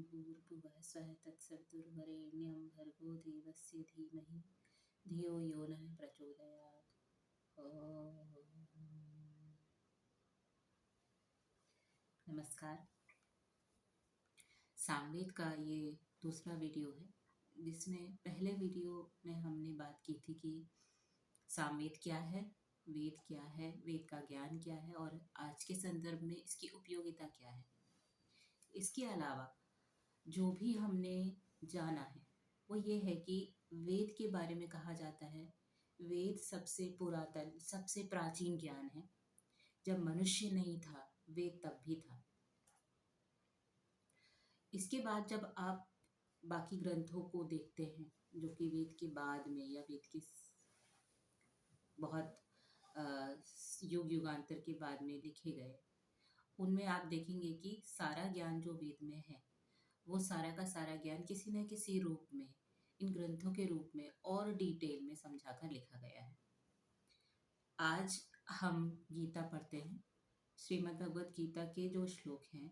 भूर्भुवः स्वः तत्सवितुर्वरेण्यं भर्गो देवस्य धीमहि धियो यो नः प्रचोदयात्। नमस्कार। सामवेद का ये दूसरा वीडियो है, जिसमें पहले वीडियो में हमने बात की थी कि सामवेद क्या है, वेद क्या है, वेद का ज्ञान क्या है और आज के संदर्भ में इसकी उपयोगिता क्या है। इसके अलावा जो भी हमने जाना है वो ये है कि वेद के बारे में कहा जाता है, वेद सबसे पुरातन सबसे प्राचीन ज्ञान है। जब मनुष्य नहीं था वेद तब भी था। इसके बाद जब आप बाकी ग्रंथों को देखते हैं जो कि वेद के बाद में या वेद के बहुत युग युगांतर के बाद में लिखे गए, उनमें आप देखेंगे कि सारा ज्ञान जो वेद में है वो सारा का सारा ज्ञान किसी न किसी रूप में इन ग्रंथों के रूप में और डिटेल में समझाकर लिखा गया है। आज हम गीता पढ़ते हैं। श्रीमद् भगवत गीता के जो श्लोक हैं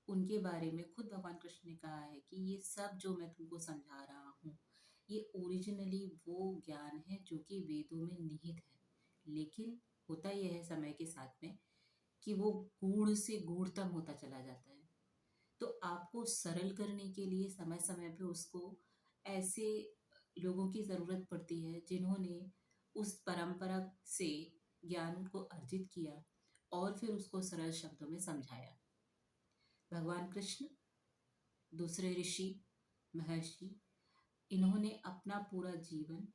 उनके बारे में खुद भगवान कृष्ण ने कहा है कि ये सब जो मैं तुमको समझा रहा हूँ ये ओरिजिनली वो ज्ञान है जो कि वेदों में निहित है, लेकिन होता यह है समय के साथ में कि वो गूढ़ से गूढ़तम होता चला जाता है। तो आपको सरल करने के लिए समय समय पे उसको ऐसे लोगों की ज़रूरत पड़ती है जिन्होंने उस परंपरा से ज्ञान को अर्जित किया और फिर उसको सरल शब्दों में समझाया। भगवान कृष्ण, दूसरे ऋषि, महर्षि, इन्होंने अपना पूरा जीवन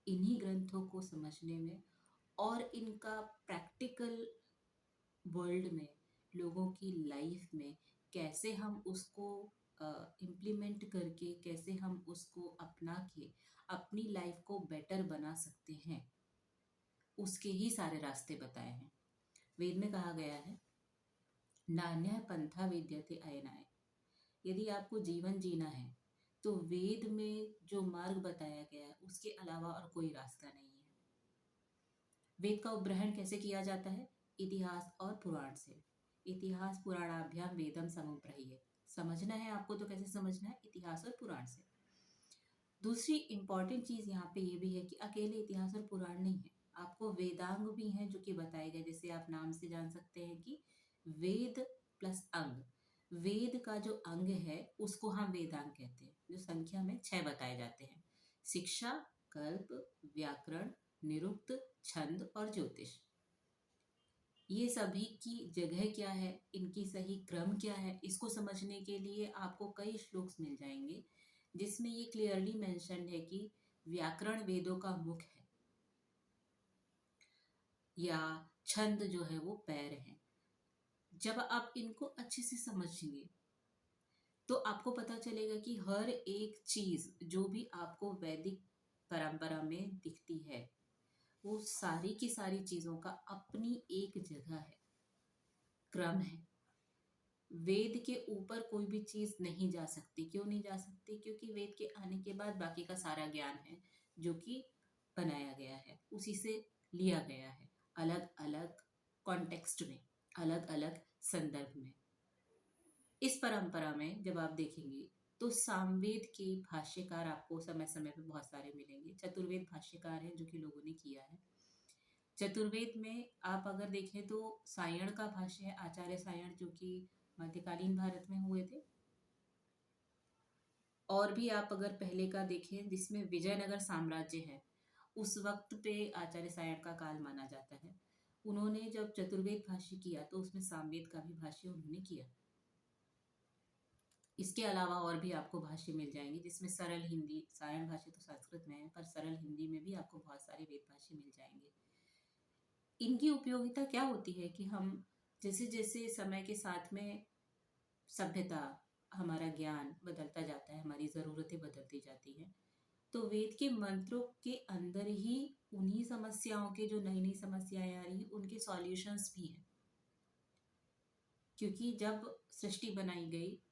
इन्हीं ग्रंथों को समझने में और इनका प्रैक्टिकल वर्ल्ड में लोगों की लाइफ में कैसे हम उसको इम्प्लीमेंट करके कैसे हम उसको अपना के अपनी लाइफ को बेटर बना सकते हैं, उसके ही सारे रास्ते बताए हैं। वेद में कहा गया है नान्यः पंथा विद्यते अयनाय। यदि आपको जीवन जीना है तो वेद में जो मार्ग बताया गया है उसके अलावा और कोई रास्ता नहीं है। वेद का उपग्रहण कैसे किया जाता है? इतिहास और पुराण से। इतिहास पुराणाभ्याम वेदम समुपरहिये। समझना है आपको तो कैसे समझना है? इतिहास और पुराण से। दूसरी इंपॉर्टेंट चीज यहाँ पे ये भी है कि अकेले इतिहास और पुराण नहीं है, आपको वेदांग भी हैं जो कि बताए गए। जैसे आप नाम से जान सकते हैं कि वेद प्लस अंग, वेद का जो अंग है उसको हम वेदांग कहते हैं, जो संख्या में 6 बताए जाते हैं। शिक्षा, कल्प, व्याकरण, निरुक्त, छंद और ज्योतिष। ये सभी की जगह क्या है, इनकी सही क्रम क्या है, इसको समझने के लिए आपको कई श्लोक्स मिल जाएंगे जिसमें ये क्लियरली मेंशन है कि व्याकरण वेदों का मुख है या छंद जो है वो पैर है। जब आप इनको अच्छे से समझेंगे तो आपको पता चलेगा कि हर एक चीज जो भी आपको वैदिक परंपरा में दिखती है वो सारी की सारी चीजों का अपनी एक जगह है, क्रम है। वेद के ऊपर कोई भी चीज नहीं जा सकती। क्यों नहीं जा सकती? क्योंकि वेद के आने के बाद बाकी का सारा ज्ञान है जो कि बनाया गया है, उसी से लिया गया है, अलग अलग कॉन्टेक्स्ट में, अलग अलग संदर्भ में। इस परंपरा में जब आप देखेंगे तो सामवेद के भाष्यकार आपको समय समय पे बहुत सारे मिलेंगे। चतुर्वेद भाष्यकार हैं जो कि लोगों ने किया है। चतुर्वेद में आप अगर देखें तो सायण का भाष्य है, आचार्य सायण, जो कि मध्यकालीन भारत में हुए थे। और भी आप अगर पहले का देखें जिसमें विजयनगर साम्राज्य है, उस वक्त पे आचार्य सायण का काल माना जाता है। उन्होंने जब चतुर्वेद भाष्य किया तो उसमें सामवेद का भी भाष्य उन्होंने किया। इसके अलावा और भी आपको भाष्य मिल जाएंगे जिसमें सरल हिंदी, सायण भाष्य तो संस्कृत में है पर सरल हिंदी में भी आपको बहुत सारे वेद भाष्य मिल जाएंगे। इनकी उपयोगिता क्या होती है कि हम जैसे जैसे समय के साथ में सभ्यता, हमारा ज्ञान बदलता जाता है, हमारी ज़रूरतें बदलती जाती हैं, तो वेद के मंत्रों के अंदर ही उन्हीं समस्याओं के जो नई नई समस्याएं आ रही हैं उनके सॉल्यूशंस भी हैं। क्योंकि जब सृष्टि बनाई गई,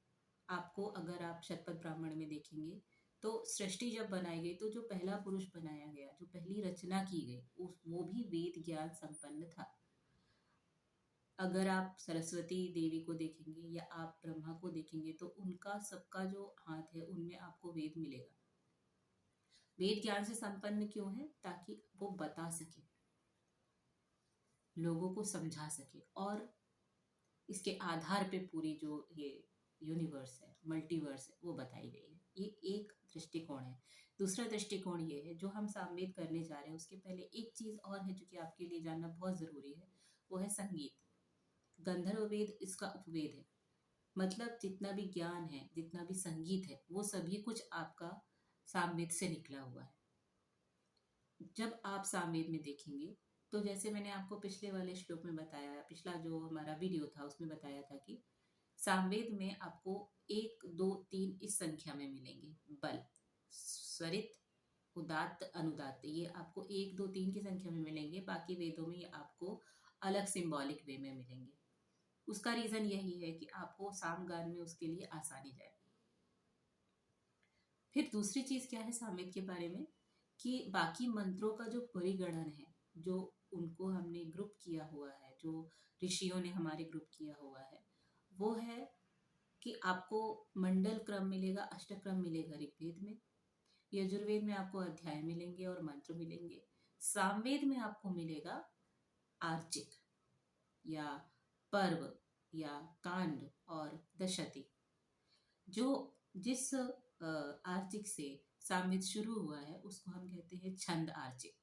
आपको अगर आप शतपथ ब्राह्मण में देखेंगे तो सृष्टि जब बनाई गई तो जो पहला पुरुष बनाया गया, जो पहली रचना की गई, उस वो भी वेद ज्ञान संपन्न था। अगर आप सरस्वती देवी को देखेंगे या आप ब्रह्मा को देखेंगे तो उनका सबका जो हाथ है उनमें आपको वेद मिलेगा। वेद ज्ञान से संपन्न क्यों है? ताकि वो बता सके, लोगों को समझा सके, और इसके आधार पे पूरी जो ये यूनिवर्स है, मल्टीवर्स है, वो बताई गई है। ये एक दृष्टिकोण है। दूसरा दृष्टिकोण ये है जो हम सामवेद करने जा रहे हैं, उसके पहले एक चीज और है जो कि आपके लिए जानना बहुत जरूरी है, वो है संगीत। गंधर्व वेद इसका उपवेद है। मतलब जितना भी ज्ञान है, जितना भी संगीत है, वो सभी कुछ आपका सामवेद से निकला हुआ है। जब आप सामवेद में देखेंगे तो जैसे मैंने आपको पिछले वाले श्लोक में बताया, पिछला जो हमारा वीडियो था उसमें बताया था कि सामवेद में आपको एक दो तीन इस संख्या में मिलेंगे। बल, स्वरित, उदात्त, अनुदात्त, ये आपको एक दो तीन की संख्या में मिलेंगे। बाकी वेदों में ये आपको अलग सिंबॉलिक वे में मिलेंगे। उसका रीजन यही है कि आपको सामगान में उसके लिए आसानी जाए। फिर दूसरी चीज क्या है सामवेद के बारे में, कि बाकी मंत्रों का जो परिगणन है, जो उनको हमने ग्रुप किया हुआ है, जो ऋषियों ने हमारे ग्रुप किया हुआ है, वो है कि आपको मंडल क्रम मिलेगा, अष्टक्रम मिलेगा ऋग्वेद में। यजुर्वेद में आपको अध्याय मिलेंगे और मंत्र मिलेंगे। सामवेद में आपको मिलेगा आर्चिक या पर्व या कांड और दशति। जो जिस आर्चिक से सामवेद शुरू हुआ है उसको हम कहते हैं छंद आर्चिक।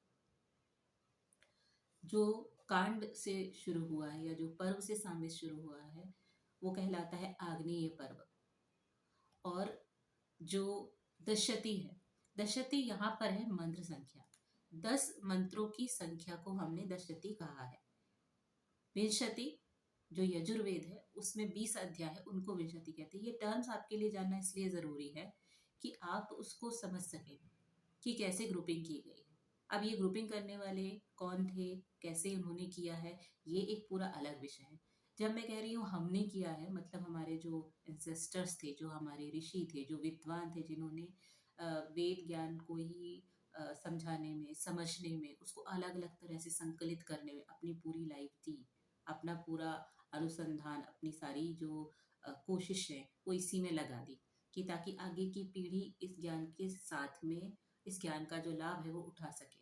जो कांड से शुरू हुआ है या जो पर्व से सामवेद शुरू हुआ है वो कहलाता है आग्नेय पर्व। और जो दशति है, दशति यहाँ पर है मंत्र संख्या। 10 मंत्रों की संख्या को हमने दशति कहा है। विंशति जो यजुर्वेद है उसमें 20 अध्याय है, उनको विंशति कहते हैं। ये टर्म्स आपके लिए जानना इसलिए जरूरी है कि आप उसको समझ सकें कि कैसे ग्रुपिंग की गई है। अब ये ग्रुपिंग करने वाले कौन थे, कैसे उन्होंने किया है, ये एक पूरा अलग विषय है। जब मैं कह रही हूँ हमने किया है, मतलब हमारे जो एंसेस्टर्स थे, जो हमारे ऋषि थे, जो विद्वान थे, जिन्होंने वेद ज्ञान को ही समझाने में, समझने में, उसको अलग अलग तरह से संकलित करने में अपनी पूरी लाइफ दी, अपना पूरा अनुसंधान, अपनी सारी जो कोशिश है वो इसी में लगा दी, कि ताकि आगे की पीढ़ी इस ज्ञान के साथ में इस ज्ञान का जो लाभ है वो उठा सके।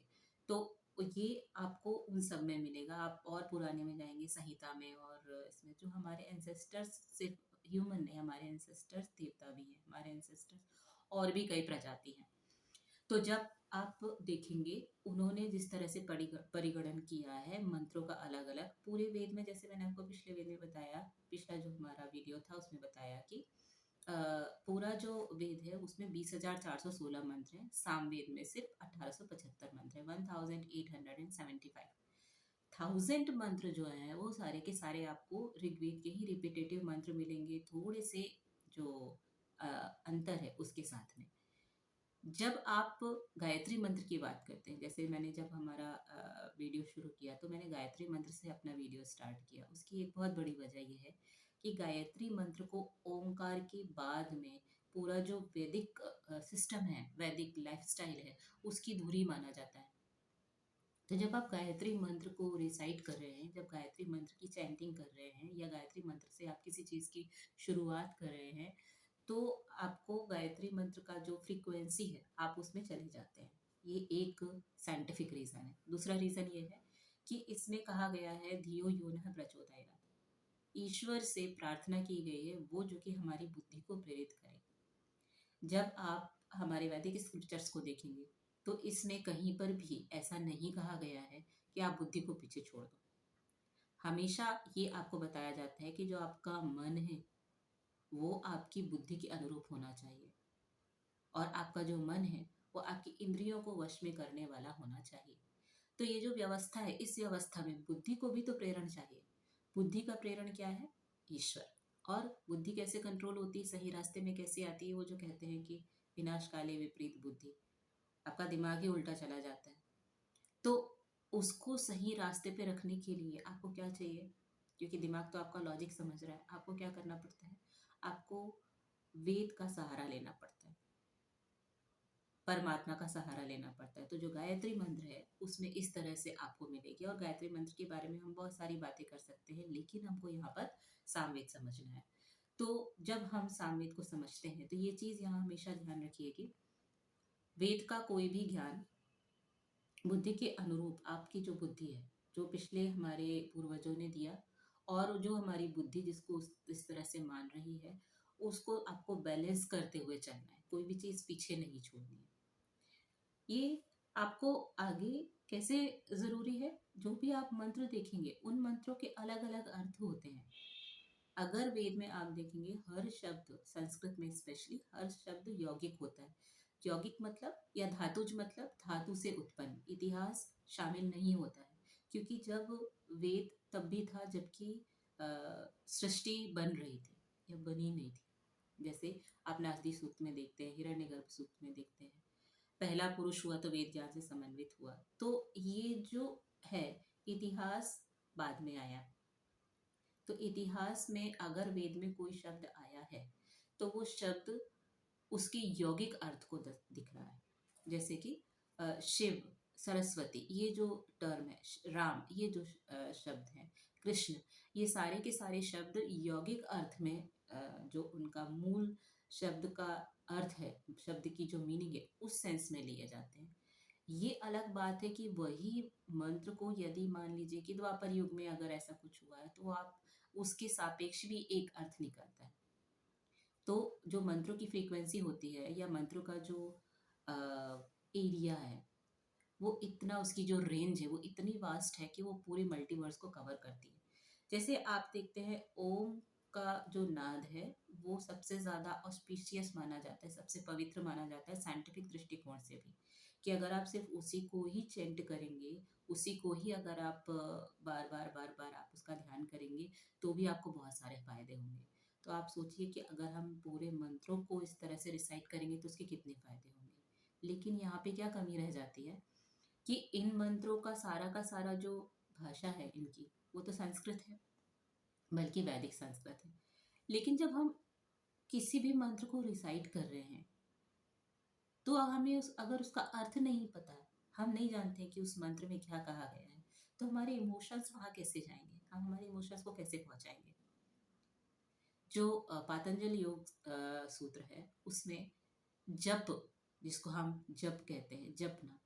तो ये आपको उन सब में मिलेगा। आप और पुराने में जाएंगे, संहिता में, और इसमें जो हमारे एंसेस्टर्स सिर्फ ह्यूमन नहीं, हमारे एंसेस्टर्स देवता भी हैं, हमारे एंसेस्टर्स और भी कई प्रजाति हैं। तो जब आप देखेंगे उन्होंने जिस तरह से परिगणन किया है मंत्रों का अलग अलग पूरे वेद में, जैसे मैंने आपको पिछले वेद में बताया, पिछला जो हमारा वीडियो था उसमें बताया कि पूरा जो वेद है उसमें 20,416 मंत्र हैं। सामवेद में सिर्फ 1875 मंत्र हैं, 1875। 1000 मंत्र जो है वो सारे के सारे आपको ऋग्वेद के ही रिपीटेटिव मंत्र मिलेंगे, थोड़े से जो अंतर है उसके साथ में। जब आप गायत्री मंत्र की बात करते हैं, जैसे मैंने जब हमारा वीडियो शुरू किया तो मैंने गायत्री मंत्र से अपना वीडियो स्टार्ट किया। उसकी एक बहुत बड़ी वजह यह है कि गायत्री मंत्र को ओंकार के बाद में पूरा जो वैदिक सिस्टम है, वैदिक लाइफस्टाइल है, उसकी धुरी माना जाता है। तो जब आप गायत्री मंत्र को रिसाइट कर रहे हैं, जब गायत्री मंत्र की चैंटिंग कर रहे हैं, या गायत्री मंत्र से आप किसी चीज़ की शुरुआत कर रहे हैं, तो आपको गायत्री मंत्र का जो फ्रीक्वेंसी है आप उसमें चले जाते हैं। ये एक साइंटिफिक रीज़न है। दूसरा रीज़न ये है कि इसमें कहा गया है धियो यो नः प्रचोदयात्, ईश्वर से प्रार्थना की गई है वो जो कि हमारी बुद्धि को प्रेरित करे। जब आप हमारे वैदिक स्क्रिप्चर्स को देखेंगे तो इसमें कहीं पर भी ऐसा नहीं कहा गया है कि आप बुद्धि को पीछे छोड़ दो। हमेशा ये आपको बताया जाता है कि जो आपका मन है वो आपकी बुद्धि के अनुरूप होना चाहिए, और आपका जो मन है वो आपकी इंद्रियों को वश में करने वाला होना चाहिए। तो ये जो व्यवस्था है, इस व्यवस्था में बुद्धि को भी तो प्रेरण चाहिए। बुद्धि का प्रेरण क्या है? ईश्वर। और बुद्धि कैसे कंट्रोल होती है, सही रास्ते में कैसे आती है? वो जो कहते हैं कि विनाश काले विपरीत बुद्धि, आपका दिमाग ही उल्टा चला जाता है। तो उसको सही रास्ते पे रखने के लिए आपको क्या चाहिए? क्योंकि दिमाग तो आपका लॉजिक समझ रहा है, आपको क्या करना पड़ता है? आपको वेद का सहारा लेना पड़ता है। परमात्मा का सहारा लेना पड़ता है। तो जो गायत्री मंत्र है उसमें इस तरह से आपको मिलेगी। और गायत्री मंत्र के बारे में हम बहुत सारी बातें कर सकते हैं, लेकिन हमको यहाँ पर सामवेद समझना है। तो जब हम सामवेद को समझते हैं तो ये चीज यहाँ हमेशा ध्यान रखिए कि वेद का कोई भी ज्ञान बुद्धि के अनुरूप, आपकी जो बुद्धि है, जो पिछले हमारे पूर्वजों ने दिया, और जो हमारी बुद्धि जिसको इस तरह से मान रही है, उसको आपको बैलेंस करते हुए चलना है। कोई भी चीज पीछे नहीं छोड़नी है। ये आपको आगे कैसे जरूरी है? जो भी आप मंत्र देखेंगे उन मंत्रों के अलग अलग अर्थ होते हैं। अगर वेद में आप देखेंगे, हर शब्द, संस्कृत में स्पेशली, हर शब्द यौगिक होता है। यौगिक मतलब, या धातुज मतलब धातु से उत्पन्न। इतिहास शामिल नहीं होता है, क्योंकि जब वेद तब भी था जबकि सृष्टि बन रही थी या बनी नहीं थी। जैसे आप नासदी सूक्त में देखते हैं, हिरण्यगर्भ सूक्त में देखते हैं, पहला पुरुष हुआ तो वेद ज्ञान से समन्वित हुआ। तो ये जो है, इतिहास बाद में आया। तो इतिहास में अगर वेद में कोई शब्द आया है तो वो शब्द उसके यौगिक अर्थ को दिख रहा है। जैसे कि शिव, सरस्वती, ये जो टर्म है, राम, ये जो शब्द है, कृष्ण, ये सारे के सारे शब्द यौगिक अर्थ में जो उनका मूल शब्द का अर्थ है, शब्द की जो मीनिंग है, उस सेंस में लिए जाते हैं। ये अलग बात है कि वही मंत्र को यदि मान लीजिए कि द्वापर युग में अगर ऐसा कुछ हुआ है तो आप उसके सापेक्ष भी एक अर्थ निकलता है। तो जो मंत्रों की फ्रीक्वेंसी होती है, या मंत्रों का जो एरिया है, वो इतना, उसकी जो रेंज है वो इतनी वास्ट है कि वो पूरे मल्टीवर्स को कवर करती है। जैसे आप देखते हैं, ओम का जो नाद है वो सबसे ज़्यादा ऑस्पिशियस माना जाता है, सबसे पवित्र माना जाता है साइंटिफिक दृष्टिकोण से भी, कि अगर आप सिर्फ उसी को ही चेंट करेंगे, उसी को ही अगर आप बार बार बार बार आप उसका ध्यान करेंगे, तो भी आपको बहुत सारे फायदे होंगे। तो आप सोचिए कि अगर हम पूरे मंत्रों को इस तरह से रिसाइट करेंगे तो उसके कितने फायदे होंगे। लेकिन यहाँ पे क्या कमी रह जाती है कि इन मंत्रों का सारा जो भाषा है इनकी, वो तो संस्कृत है, बल्कि वैदिक संस्कृत है। लेकिन जब हम किसी भी मंत्र को रिसाइट कर रहे हैं तो हमें अगर उसका अर्थ नहीं पता, हम नहीं जानते कि उस मंत्र में क्या कहा गया है, तो हमारे इमोशंस वहां कैसे जाएंगे, हम हमारे इमोशंस को कैसे पहुंचाएंगे? जो पातंजल योग सूत्र है, उसमें जप, जिसको हम जप कहते हैं, जपना,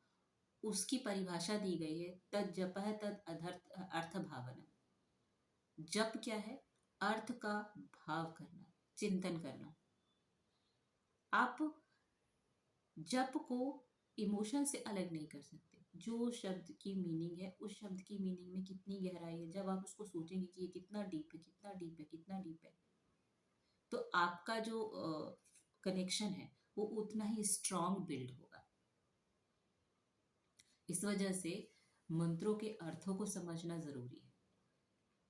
उसकी परिभाषा दी गई है, तद जप है तद अर्थ भावना। जप क्या है? अर्थ का भाव करना, चिंतन करना। आप जप को इमोशन से अलग नहीं कर सकते। जो शब्द की मीनिंग है, उस शब्द की मीनिंग में कितनी गहराई है, जब आप उसको सोचेंगे कि ये कितना डीप है, कितना डीप है, कितना डीप है, तो आपका जो कनेक्शन है वो उतना ही स्ट्रांग बिल्ड होगा। इस वजह से मंत्रों के अर्थों को समझना जरूरी है,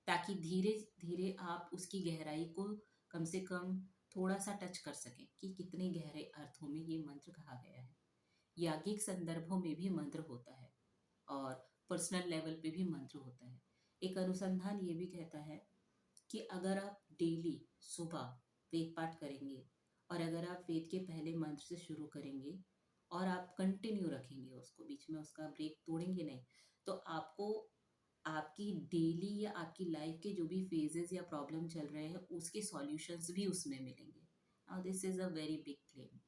ताकि धीरे धीरे आप उसकी गहराई को कम से कम थोड़ा सा टच कर सकें कि कितने गहरे अर्थों में ये मंत्र कहा गया है। याज्ञिक संदर्भों में भी मंत्र होता है और पर्सनल लेवल पे भी मंत्र होता है। एक अनुसंधान ये भी कहता है कि अगर आप डेली सुबह वेद पाठ करेंगे, और अगर आप वेद के पहले मंत्र से शुरू करेंगे और आप कंटिन्यू रखेंगे उसको, बीच में उसका ब्रेक तोड़ेंगे नहीं, तो आपको आपकी डेली या आपकी लाइफ के जो भी फेजेस या प्रॉब्लम चल रहे हैं उसके सॉल्यूशंस भी उसमें मिलेंगे। Now this is a very big claim.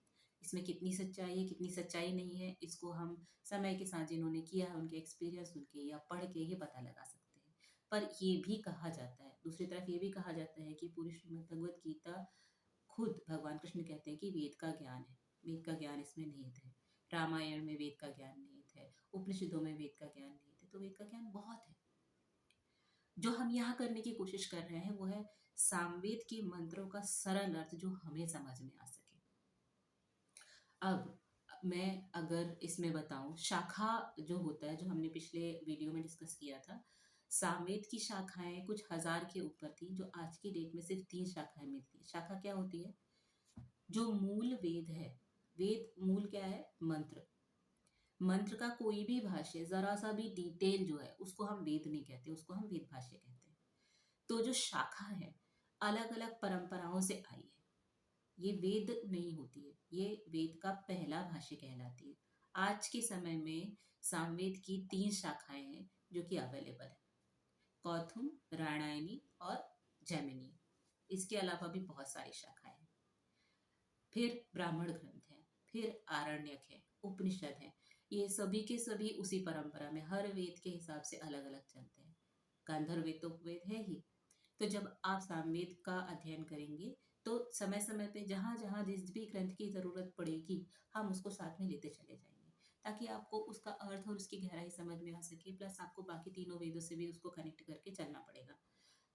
इसमें कितनी सच्चाई है, कितनी सच्चाई नहीं है, इसको हम समय के साथ जिन्होंने किया है उनके एक्सपीरियंस, उनके या पढ़ के ही पता लगा सकते हैं। पर ये भी कहा जाता है, दूसरी तरफ ये भी कहा जाता है कि पूरी श्रीमद् भगवत गीता, खुद भगवान कृष्ण कहते हैं कि वेद का ज्ञान है, वेद का ज्ञान इसमें निहित है। रामायण में वेद का ज्ञान निहित है, उपनिषदों में वेद का ज्ञान निहित है। तो वेद का ज्ञान बहुत है। जो हम यहाँ करने की कोशिश कर रहे हैं वो है सामवेद के मंत्रों का सरल अर्थ जो हमें समझ में आ सके। अब मैं अगर इसमें बताऊं, शाखा जो होता है, जो हमने पिछले वीडियो में डिस्कस किया था, सामवेद की शाखाएं कुछ हजार के ऊपर थी, जो आज की डेट में सिर्फ 3 शाखाएं मिलती है। शाखा क्या होती है? जो मूल वेद है, वेद मूल क्या है? मंत्र। मंत्र का कोई भी भाष्य, जरा सा भी डिटेल जो है, उसको हम वेद नहीं कहते, उसको हम वेद भाष्य कहते हैं। तो जो शाखा है, अलग अलग परंपराओं से आई है। ये वेद नहीं होती है, ये वेद का पहला भाष्य कहलाती है। आज के समय में सामवेद की 3 शाखाएं हैं जो कि अवेलेबल है, कौथुम, रामायणी और जैमिनी। इसके अलावा भी बहुत सारी शाखाएं हैं। फिर ब्राह्मण ग्रंथ है, फिर आरण्यक है, उपनिषद है। ये सभी के सभी उसी परंपरा में हर वेद के हिसाब से अलग अलग चलते हैं। गांधर्व वेद तो वेद है ही। तो जब आप सामवेद का अध्ययन करेंगे तो समय समय पे जहाँ जहाँ जिस भी ग्रंथ की जरूरत पड़ेगी हम उसको साथ में लेते चले जाएंगे, ताकि आपको उसका अर्थ और उसकी गहराई समझ में आ सके। प्लस आपको बाकी तीनों वेदों से भी उसको कनेक्ट करके चलना पड़ेगा।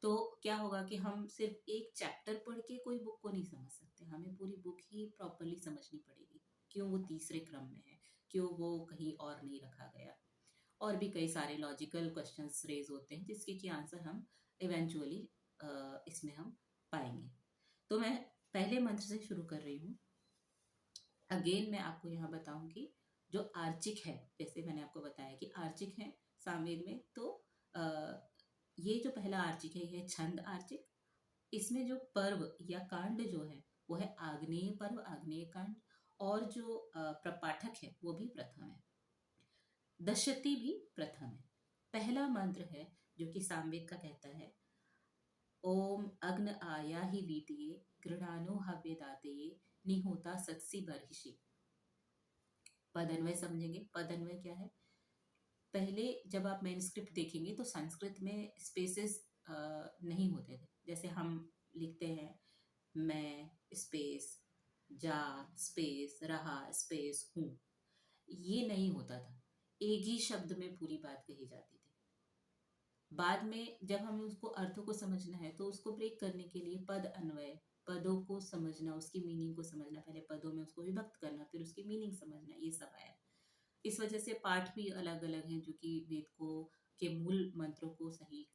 तो क्या होगा कि हम सिर्फ एक चैप्टर पढ़ के कोई बुक को नहीं समझ सकते, हमें पूरी बुक ही प्रॉपरली समझनी पड़ेगी। क्यों वो तीसरे क्रम में है, क्यों वो कहीं और नहीं रखा गया, और भी कई सारे लॉजिकल क्वेश्चंस रेज होते हैं जिसके की आंसर हम इवेंचुअली इसमें हम पाएंगे। तो मैं पहले मंत्र से शुरू कर रही हूँ। अगेन मैं आपको यहाँ बताऊं कि जो आर्चिक है, जैसे मैंने आपको बताया कि आर्चिक है सामवेद में, तो ये जो पहला आर्चिक है ये छंद आर्चिक। इसमें जो पर्व या कांड जो है वो है आग्नेय पर्व, आग्नेय कांड। और जो प्रपाठक है वो भी प्रथम है, दशती भी प्रथम है। पहला मंत्र है जो कि सामवेद का कहता है, ओम अग्न आया ही वीतिये गृणानो हव्य दातये निहोता सत्सी बर्हिषि। पदन्वय समझेंगे। पदन्वय क्या है? पहले जब आप मैन्युस्क्रिप्ट देखेंगे तो संस्कृत में स्पेसेस नहीं होते थे। जैसे हम लिखते हैं मैं स्पेस, जा स्पेस, रहा स्पेस, हूँ, ये नहीं होता था। एक ही शब्द में पूरी बात कही जाती थी। बाद में जब हमें उसको अर्थों को समझना है तो उसको ब्रेक करने के लिए पद अन्वय, पदों को समझना, उसकी मीनिंग को समझना, पहले पदों में उसको विभक्त करना, फिर उसकी मीनिंग समझना, ये सब आया। इस वजह से पाठ भी अलग अलग हैं, जो कि वेद को के मूल मंत्रों को सही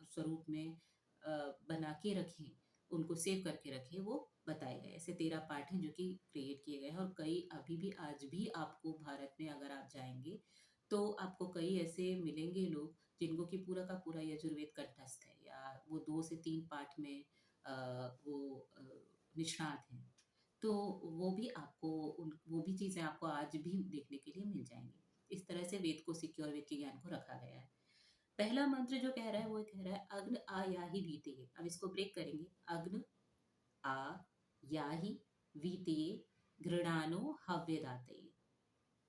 स्वरूप में बना के रखें, उनको सेव करके रखें, वो बताए गए। ऐसे 13 पाठ हैं जो कि क्रिएट किए गए हैं। और कई अभी भी आज भी आपको भारत में अगर आप जाएंगे तो आपको कई ऐसे मिलेंगे लोग जिनको कि पूरा का पूरा यजुर्वेद कंठस्थ है, या वो 2 से 3 पाठ में वो निष्णात हैं। तो वो भी आपको वो भी चीज़ें आपको आज भी देखने के लिए मिल जाएंगी। इस तरह से वेद को सिक्योर, वेद के ज्ञान को रखा गया है। पहला मंत्र जो कह रहा है वो कह रहा है अग्न आ या ही वीतेय। अब इसको ब्रेक करेंगे। अग्न आ या ही वीतेय गृणानो हव्यदातये।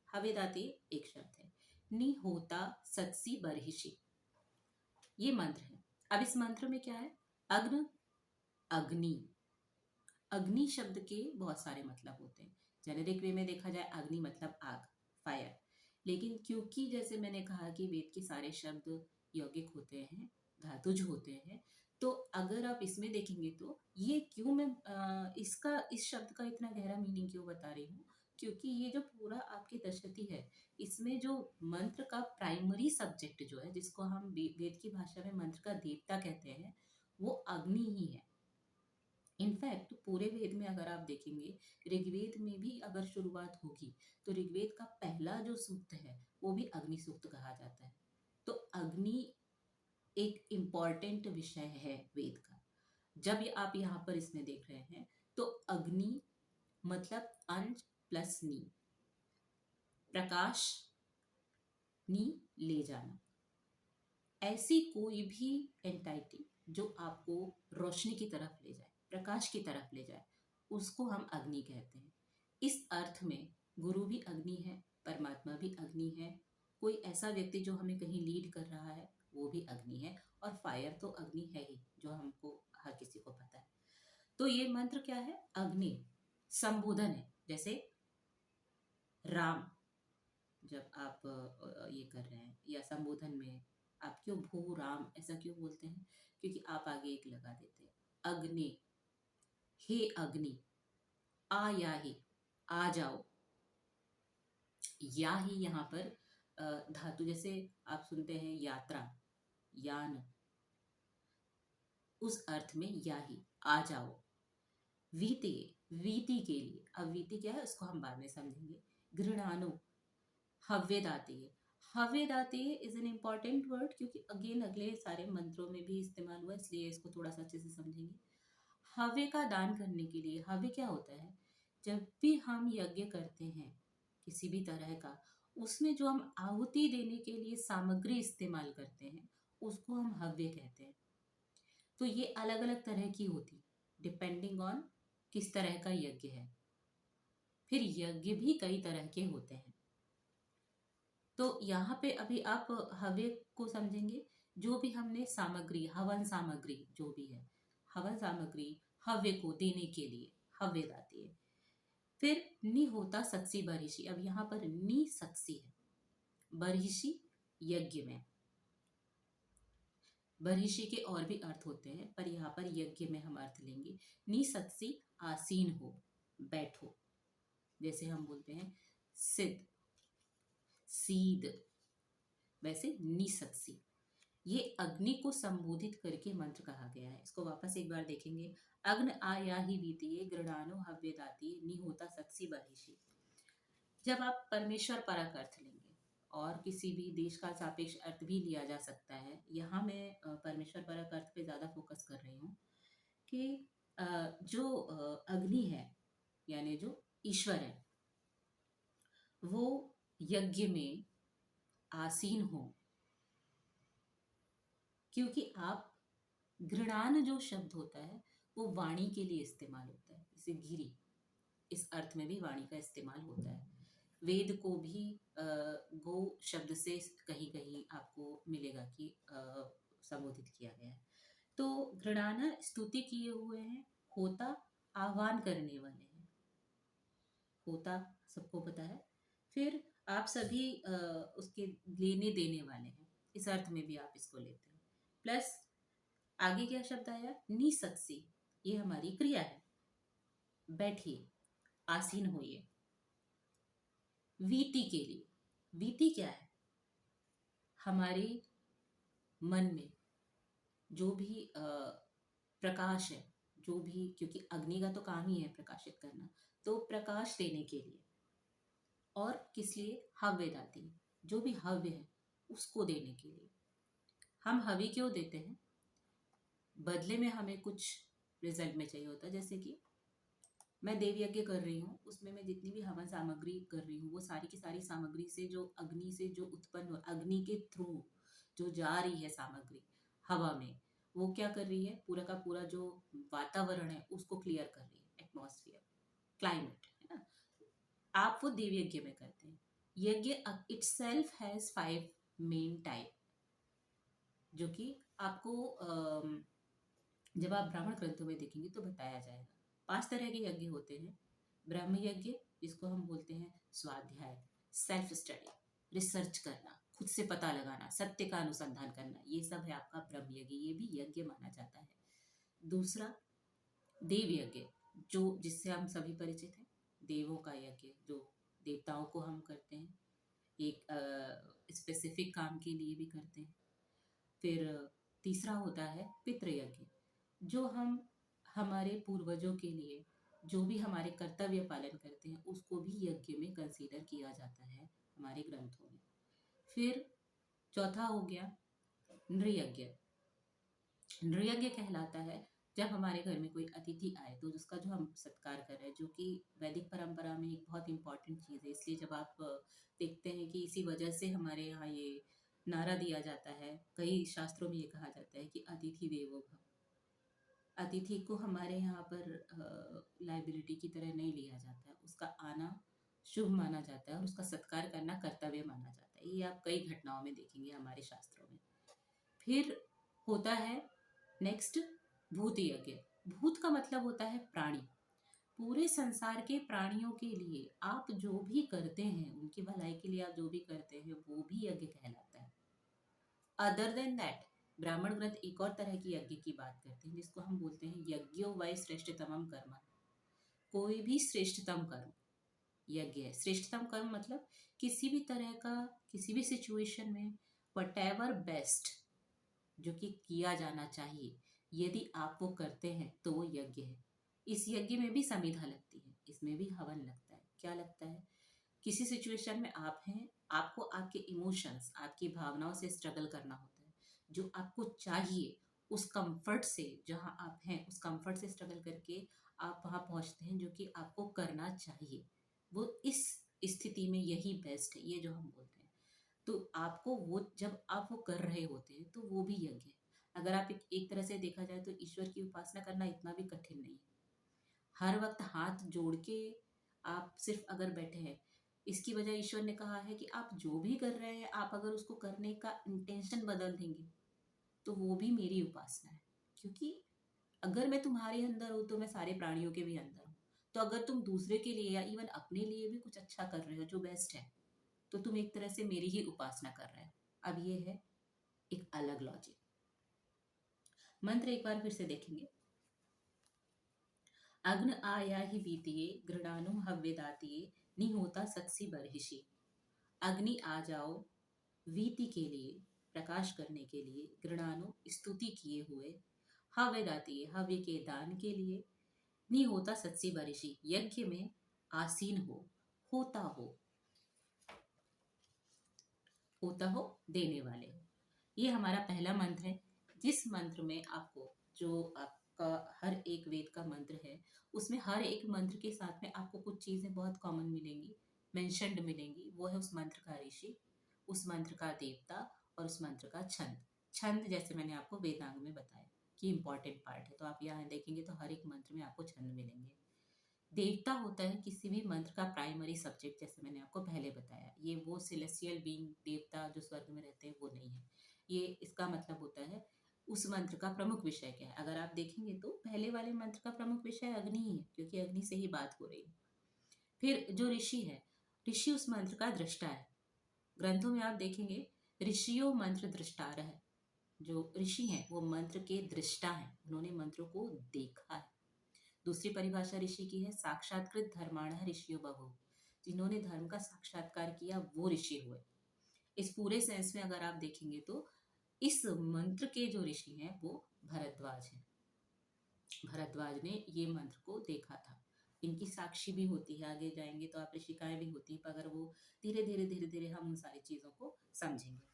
हव्यदातये एक शब्द है। निहोता सत्सी बर्हिषि, ये मंत्र है। अब इस मंत्र में क्या है? अग्न, अग्नि। अग्नि शब्द के बहुत सारे मतलब होते हैं। जेनेरिक वे में देखा जाए अग्नि मतलब आग, फायर। लेकिन क्योंकि जैसे मैंने कहा कि वेद के सारे शब्द यौगिक होते हैं, धातुज होते हैं, तो अगर आप इसमें देखेंगे तो ये क्यों मैं इस शब्द का इतना गहरा मीनिंग क्यों बता रही हूँ, क्योंकि ये जो पूरा आपकी दशरथी है, इसमें जो मंत्र का प्राइमरी सब्जेक्ट जो है, जिसको हम वेद की भाषा में मंत्र का देवता कहते हैं, वो अग्नि ही है। इनफैक्ट पूरे वेद में अगर आप देखेंगे, ऋग्वेद में भी अगर शुरुआत होगी तो ऋग्वेद का पहला जो सूक्त है वो भी अग्नि सूक्त कहा जाता है। तो अग्नि एक इम्पॉर्टेंट विषय है वेद का। जब आप यहाँ पर इसमें देख रहे हैं तो अग्नि मतलब अंश प्लस नी, प्रकाश, नी ले जाना। ऐसी कोई भी एंटाइटी जो आपको रोशनी की तरफ ले जाए, प्रकाश की तरफ ले जाए, उसको हम अग्नि कहते हैं। इस अर्थ में गुरु भी अग्नि है, परमात्मा भी अग्नि है, कोई ऐसा व्यक्ति जो हमें कहीं लीड कर रहा है वो भी अग्नि है, और फायर तो अग्नि है ही, जो हमको हर किसी को पता है। तो ये मंत्र क्या है? अग्नि संबोधन है। जैसे राम, जब आप ये कर रहे हैं या संबोधन में आप क्यों भू राम ऐसा क्यों बोलते हैं? क्योंकि आप आगे एक लगा देते हैं। अग्नि, हे अग्नि, आ या ही, आ जाओ। या ही यहाँ पर धातु, जैसे आप सुनते हैं यात्रा, यान, उस अर्थ में या ही, आ जाओ। वीति, वीति के लिए, अब वीति क्या है उसको हम बाद में समझेंगे। घृणानो, हव्यदातेय। हव्यदातेय इज एन इम्पॉर्टेंट वर्ड, क्योंकि अगेन अगले सारे मंत्रों में भी इस्तेमाल हुआ, इसलिए इसको थोड़ा सा अच्छे से समझेंगे। हव्य का दान करने के लिए, हव्य क्या होता है, जब भी हम यज्ञ करते हैं किसी भी तरह का, उसमें जो हम आहुति देने के लिए सामग्री इस्तेमाल करते हैं उसको हम हव्य कहते हैं। तो ये अलग अलग तरह की होती, डिपेंडिंग ऑन किस तरह का यज्ञ है। फिर यज्ञ भी कई तरह के होते हैं। तो यहाँ पे अभी आप हव्य को समझेंगे, जो भी हमने सामग्री, हवन सामग्री जो भी है, हवन सामग्री हव्य को देने के लिए हव्य दाती है। फिर नि होता सत्सी बरिशी, अब यहाँ पर नि सत्सी है, बरिशी यज्ञ में, बरिशी के और भी अर्थ होते हैं पर यहाँ पर यज्ञ में हम अर्थ लेंगे। नि सत्सी आसीन हो, बैठो, जैसे हम बोलते हैं सिद्ध, सीद, वैसे निसत्सी। ये अग्नि को संबोधित करके मंत्र कहा गया है। इसको वापस एक बार देखेंगे। अग्न आया ही बीतिये, गृणानो हव्य दाती, नि होता सत्सी बहिषी। जब आप परमेश्वर परक अर्थ लेंगे, और किसी भी देश का सापेक्ष अर्थ भी लिया जा सकता है, यहाँ मैं परमेश्वर परक अर्थ पे ज्यादा फोकस कर रही हूँ कि जो अग्नि है यानी जो ईश्वर है वो यज्ञ में आसीन हो, क्योंकि आप, घृणान जो शब्द होता है वो वाणी के लिए इस्तेमाल होता है, जैसे गिरी, इस अर्थ में भी वाणी का इस्तेमाल होता है। वेद को भी गो शब्द से कहीं कहीं आपको मिलेगा कि संबोधित किया गया है। तो घृणाना स्तुति किए हुए हैं, होता आह्वान करने वाले हैं, होता सबको पता है। फिर आप सभी उसके लेने देने वाले हैं, इस अर्थ में भी आप इसको लेते हैं। प्लस आगे क्या शब्द आया, निसत्सी, ये हमारी क्रिया है, बैठिए, आसीन होइए। वीति के लिए, वीति क्या है, हमारे मन में जो भी प्रकाश है, जो भी, क्योंकि अग्नि का तो काम ही है प्रकाशित करना, तो प्रकाश देने के लिए, और किस लिए, हव्य दाती, जो भी हव्य है उसको देने के लिए। हम हव्य क्यों देते हैं, बदले में हमें कुछ रिजल्ट में चाहिए होता है। जैसे कि मैं देव यज्ञ कर रही हूँ, उसमें मैं जितनी भी हवन सामग्री कर रही हूँ वो सारी की सारी सामग्री से जो अग्नि से जो उत्पन्न हो, अग्नि के थ्रू जो जा रही है सामग्री हवा में, वो क्या कर रही है, पूरा का पूरा जो वातावरण है उसको क्लियर कर रही है, एटमॉस्फेयर, क्लाइमेट, है ना। आप वो देव यज्ञ में करते हैं। यज्ञ इटसेल्फ हैज 5 मेन टाइप, जो कि आपको जब आप ब्राह्मण ग्रंथों में देखेंगे तो बताया जाएगा। 5 तरह के यज्ञ होते हैं। ब्रह्म यज्ञ, जिसको हम बोलते हैं स्वाध्याय, सेल्फ स्टडी, रिसर्च करना, खुद से पता लगाना, सत्य का अनुसंधान करना, ये सब है आपका ब्रह्म यज्ञ, ये भी यज्ञ माना जाता है। दूसरा देव यज्ञ, जो जिससे हम सभी परिचित हैं, देवों का यज्ञ, जो देवताओं को हम करते हैं, एक स्पेसिफिक काम के लिए भी करते हैं। फिर तीसरा होता है पितृयज्ञ, जो हम हमारे पूर्वजों के लिए जो भी हमारे कर्तव्य पालन करते हैं उसको भी यज्ञ में कंसीडर किया जाता है हमारे ग्रंथों में। फिर चौथा हो गया नृयज्ञ। नृयज्ञ कहलाता है जब हमारे घर में कोई अतिथि आए तो उसका जो हम सत्कार कर रहे हैं, जो कि वैदिक परंपरा में एक बहुत इंपॉर्टेंट चीज़ है। इसलिए जब आप देखते हैं कि इसी वजह से हमारे यहाँ ये नारा दिया जाता है, कई शास्त्रों में ये कहा जाता है कि अतिथि देवो भव। अतिथि को हमारे यहाँ पर लाइबिलिटी की तरह नहीं लिया जाता है, उसका आना शुभ माना जाता है और उसका सत्कार करना कर्तव्य माना जाता है। ये आप कई घटनाओं में देखेंगे हमारे शास्त्रों में। फिर होता है नेक्स्ट भूत यज्ञ। भूत का मतलब होता है प्राणी। पूरे संसार के प्राणियों के लिए आप जो भी करते हैं, उनकी भलाई के लिए आप जो भी करते हैं वो भी यज्ञ कहलाता है। अदर देन दैट, ब्राह्मण ग्रंथ एक और तरह की यज्ञ की बात करते हैं जिसको हम बोलते हैं यज्ञो वै श्रेष्ठतमम कर्म। कोई भी श्रेष्ठतम कर्म यज्ञ है। श्रेष्ठतम कर्म मतलब किसी भी तरह का, किसी भी सिचुएशन में वटेवर बेस्ट जो कि किया जाना चाहिए, यदि आप वो करते हैं तो वो यज्ञ है। इस यज्ञ में भी समिधा लगती है, इसमें भी हवन लगता है। क्या लगता है, किसी सिचुएशन में आप हैं, आपको आपके इमोशंस, आपकी भावनाओं से स्ट्रगल करना होता है, जो आपको चाहिए उस कंफर्ट से, जहाँ आप हैं उस कंफर्ट से स्ट्रगल करके आप वहाँ पहुँचते हैं जो कि आपको करना चाहिए। वो इस स्थिति में यही बेस्ट है, ये जो हम बोलते हैं। तो आपको वो, जब आप वो कर रहे होते हैं तो वो भी यज्ञ है। अगर आप एक तरह से देखा जाए तो ईश्वर की उपासना करना इतना भी कठिन नहीं है। हर वक्त हाथ जोड़ के आप सिर्फ अगर बैठे हैं, इसकी वजह ईश्वर ने कहा है कि आप जो भी कर रहे हैं, आप अगर उसको करने का इंटेंशन बदल देंगे तो वो भी मेरी उपासना है। क्योंकि अगर मैं तुम्हारे अंदर हूँ तो मैं सारे प्राणियों के भी अंदर हूँ। तो अगर तुम दूसरे के लिए या इवन अपने लिए भी कुछ अच्छा कर रहे हो जो बेस्ट है, तो तुम एक तरह से मेरी ही उपासना कर रहे हो। अब ये है एक अलग लॉजिक। मंत्र एक बार फिर से देखेंगे। अग्न आया ही बीतिए, घृणानु हव्यदातिये, निहोता सत्सी बरहिषि। अग्नि आ जाओ वीति के लिए, प्रकाश करने के लिए, घृणानु स्तुति किए हुए, हव्यदातिये हव्य के दान के लिए, निहोता सत्सी बरहिषि यज्ञ में आसीन हो, होता हो, होता हो देने वाले हो। ये हमारा पहला मंत्र है, जिस मंत्र में आपको, जो आपका हर एक वेद का मंत्र है, उसमें हर एक मंत्र के साथ में आपको कुछ चीजें बहुत कॉमन मिलेंगी, मेंशन्ड मिलेंगी। वो है उस मंत्र का ऋषि, उस मंत्र का देवता और उस मंत्र का छंद। छंद जैसे मैंने आपको वेदांग में बताया कि इंपॉर्टेंट पार्ट है, तो आप यहाँ देखेंगे तो हर एक मंत्र में आपको छंद मिलेंगे। देवता होता है किसी भी मंत्र का प्राइमरी सब्जेक्ट, जैसे मैंने आपको पहले बताया। ये वो सेलेस्टियल बीइंग देवता जो स्वर्ग में रहते हैं वो नहीं है। ये इसका मतलब होता है उस मंत्र का प्रमुख विषय क्या है। अगर आप देखेंगे तो पहले वाले मंत्र का प्रमुख विषय अग्नि ही है, क्योंकि अग्नि से ही बात हो रही है। फिर जो ऋषि है, ऋषि उस मंत्र का दृष्टा है। ग्रंथों में आप देखेंगे ऋषियों मंत्र दृष्टार है। जो ऋषि हैं वो मंत्र के दृष्टा हैं, उन्होंने मंत्रों को देखा है। दूसरी परिभाषा ऋषि की है साक्षात्कृत धर्माण ऋषियो बहु, जिन्होंने धर्म का साक्षात्कार किया वो ऋषि हुए। इस पूरे सेंस में अगर आप देखेंगे तो इस मंत्र के जो ऋषि हैं वो भरद्वाज हैं। भरद्वाज ने ये मंत्र को देखा था। इनकी साक्षी भी होती है, आगे जाएंगे तो आप ऋषिकाएं भी होती है, अगर वो धीरे धीरे धीरे धीरे हम उन सारी चीजों को समझेंगे।